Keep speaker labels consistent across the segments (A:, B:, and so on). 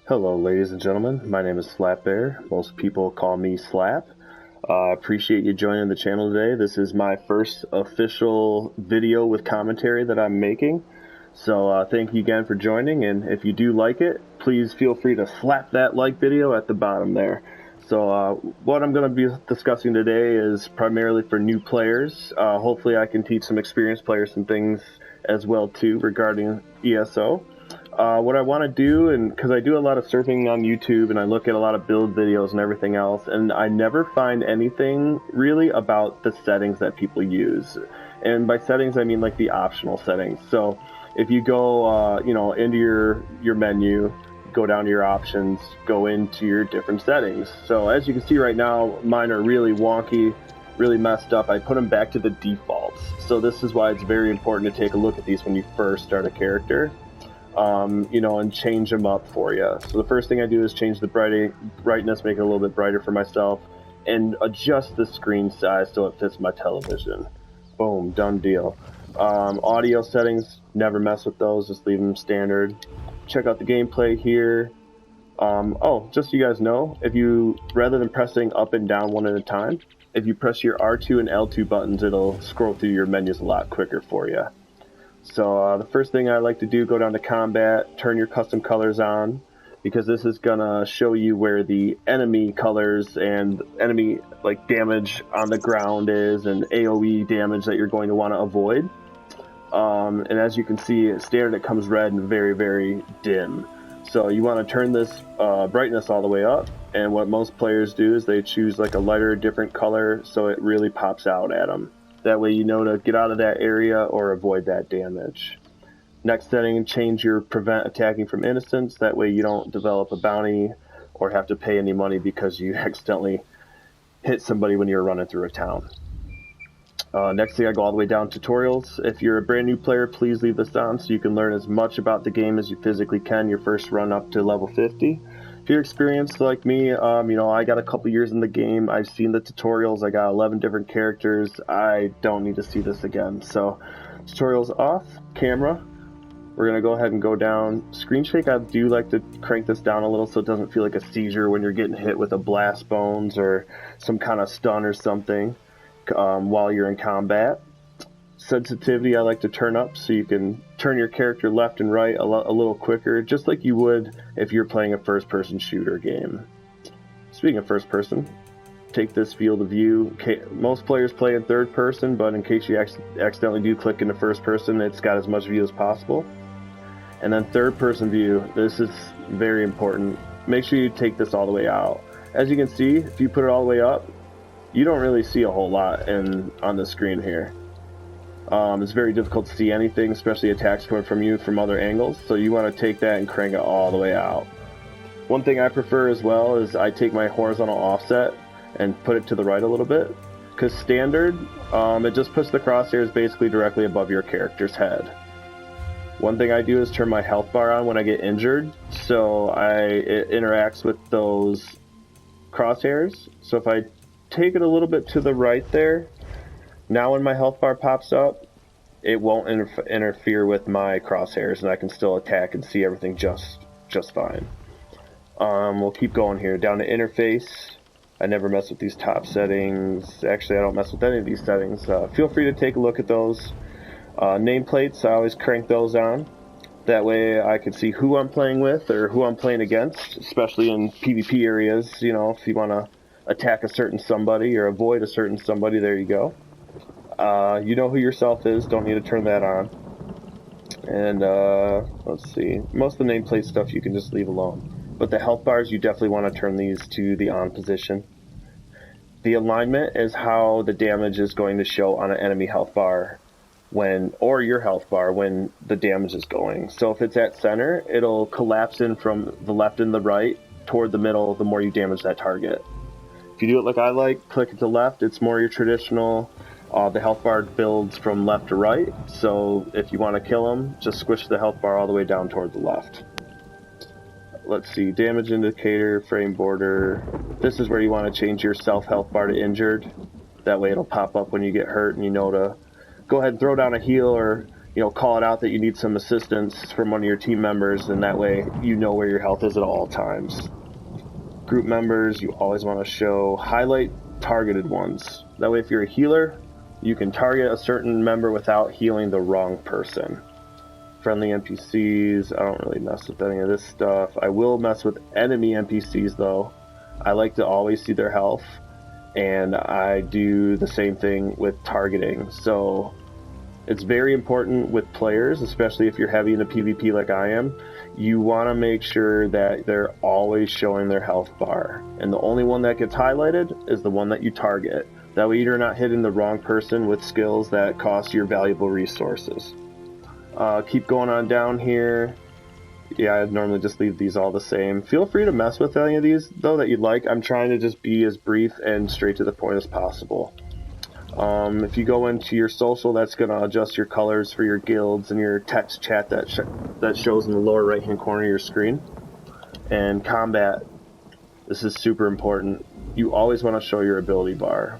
A: Hello ladies and gentlemen, my name is Slap Bear. Most people call me Slap. I appreciate you joining the channel today. This is my first official video with commentary that I'm making. So thank you again for joining, and if you do like it, please feel free to slap that like video at the bottom there. So what I'm going to be discussing today is primarily for new players. Hopefully I can teach some experienced players some things as well too regarding ESO. What I want to do, and because I do a lot of surfing on YouTube and I look at a lot of build videos and everything else, and I never find anything really about the settings that people use. And by settings I mean like the optional settings. So if you go into your menu, go down to your options, go into your different settings. So as you can see right now, mine are really wonky, really messed up. I put them back to the defaults. So this is why it's very important to take a look at these when you first start a character. And change them up for you. So the first thing I do is change the brightness, make it a little bit brighter for myself, and adjust the screen size so it fits my television. Boom, done deal. Audio settings, never mess with those, just leave them standard. Check out the gameplay here. Just so you guys know, if you, rather than pressing up and down one at a time, if you press your R2 and L2 buttons, it'll scroll through your menus a lot quicker for you. So the first thing I like to do, go down to combat, turn your custom colors on, because this is gonna show you where the enemy colors and enemy damage on the ground is, and AoE damage that you're going to want to avoid. And as you can see, standard it comes red and very, very dim. So you want to turn this brightness all the way up, and what most players do is they choose like a lighter, different color so it really pops out at them. That way you know to get out of that area or avoid that damage. Next setting, change your prevent attacking from innocence. That way you don't develop a bounty or have to pay any money because you accidentally hit somebody when you're running through a town. Next thing, I go all the way down to tutorials. If you're a brand new player, please leave this on so you can learn as much about the game as you physically can your first run up to level 50. If you're experienced like me, I got a couple years in the game. I've seen the tutorials. I got 11 different characters. I don't need to see this again. So tutorials off, camera. We're going to go ahead and go down. Screen shake, I do like to crank this down a little so it doesn't feel like a seizure when you're getting hit with a blast bones or some kind of stun or something while you're in combat. Sensitivity I like to turn up so you can turn your character left and right a little quicker, just like you would if you're playing a first-person shooter game. Speaking of first-person, take this field of view. Most players play in third-person, but in case you accidentally do click into first-person, it's got as much view as possible. And then third-person view, this is very important. Make sure you take this all the way out. As you can see, if you put it all the way up, you don't really see a whole lot on the screen here. It's very difficult to see anything, especially attacks coming from you from other angles, so you want to take that and crank it all the way out. One thing I prefer as well is I take my horizontal offset and put it to the right a little bit, because standard, it just puts the crosshairs basically directly above your character's head. One thing I do is turn my health bar on when I get injured, so it interacts with those crosshairs. So if I take it a little bit to the right there, now when my health bar pops up, it won't interfere with my crosshairs, and I can still attack and see everything just fine. We'll keep going here. Down to interface. I never mess with these top settings. Actually, I don't mess with any of these settings. Feel free to take a look at those. Nameplates, I always crank those on. That way I can see who I'm playing with or who I'm playing against, especially in PvP areas. If you want to attack a certain somebody or avoid a certain somebody, there you go. You know who yourself is, don't need to turn that on. And let's see, most of the nameplate stuff you can just leave alone. But the health bars, you definitely want to turn these to the on position. The alignment is how the damage is going to show on an enemy health bar or your health bar when the damage is going. So if it's at center, it'll collapse in from the left and the right toward the middle the more you damage that target. If you do it like I like, click it to left, it's more your traditional. The health bar builds from left to right, so if you want to kill them, just squish the health bar all the way down toward the left. Let's see, damage indicator, frame border. This is where you want to change your self health bar to injured. That way it'll pop up when you get hurt and you know to go ahead and throw down a heal or call it out that you need some assistance from one of your team members, and that way you know where your health is at all times. Group members, you always want to show highlight targeted ones. That way if you're a healer, you can target a certain member without healing the wrong person. Friendly NPCs, I don't really mess with any of this stuff. I will mess with enemy NPCs though. I like to always see their health, and I do the same thing with targeting. So it's very important with players, especially if you're heavy into PvP like I am. You want to make sure that they're always showing their health bar, and the only one that gets highlighted is the one that you target. That way you're not hitting the wrong person with skills that cost your valuable resources. Keep going on down here. Yeah, I'd normally just leave these all the same. Feel free to mess with any of these though that you'd like. I'm trying to just be as brief and straight to the point as possible. If you go into your social, that's going to adjust your colors for your guilds and your text chat that shows in the lower right hand corner of your screen. And combat, this is super important. You always want to show your ability bar.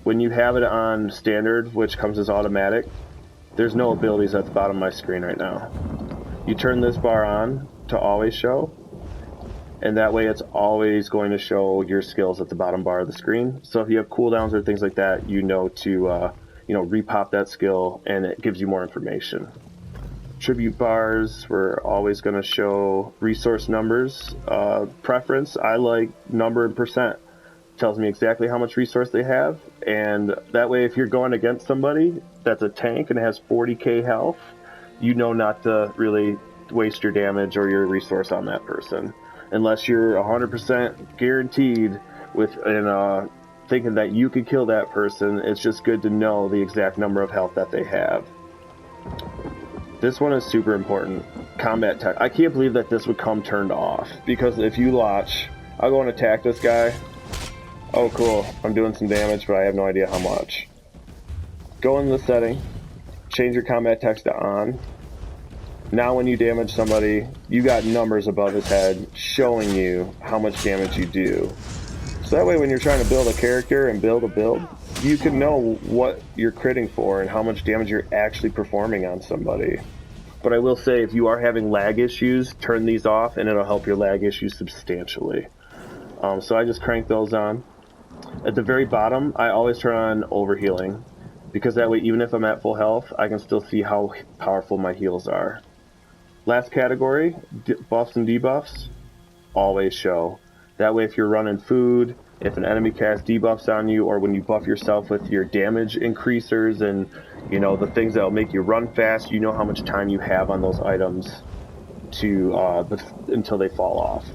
A: When you have it on standard, which comes as automatic, there's no abilities at the bottom of my screen right now. You turn this bar on to always show, and that way it's always going to show your skills at the bottom bar of the screen. So if you have cooldowns or things like that, you know to repop that skill, and it gives you more information. Tribute bars, we're always going to show resource numbers. Preference, I like number and percent. Tells me exactly how much resource they have, and that way if you're going against somebody that's a tank and has 40k health, you know not to really waste your damage or your resource on that person unless you're 100% guaranteed thinking that you could kill that person. It's just good to know the exact number of health that they have. This one is super important. Combat tech. I can't believe that this would come turned off, because if you watch, I'll go and attack this guy. Oh cool, I'm doing some damage, but I have no idea how much. Go into the setting, change your combat text to on. Now when you damage somebody, you got numbers above his head showing you how much damage you do. So that way when you're trying to build a character and build a build, you can know what you're critting for and how much damage you're actually performing on somebody. But I will say, if you are having lag issues, turn these off and it'll help your lag issues substantially. So I just crank those on. At the very bottom, I always turn on overhealing, because that way even if I'm at full health, I can still see how powerful my heals are. Last category, buffs and debuffs, always show. That way if you're running food, if an enemy casts debuffs on you, or when you buff yourself with your damage increasers and the things that will make you run fast, you know how much time you have on those items until they fall off.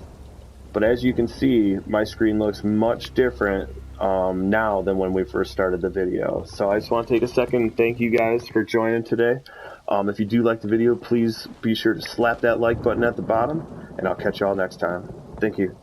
A: But as you can see, my screen looks much different now than when we first started the video. So I just want to take a second and thank you guys for joining today. If you do like the video, please be sure to slap that like button at the bottom, and I'll catch you all next time. Thank you.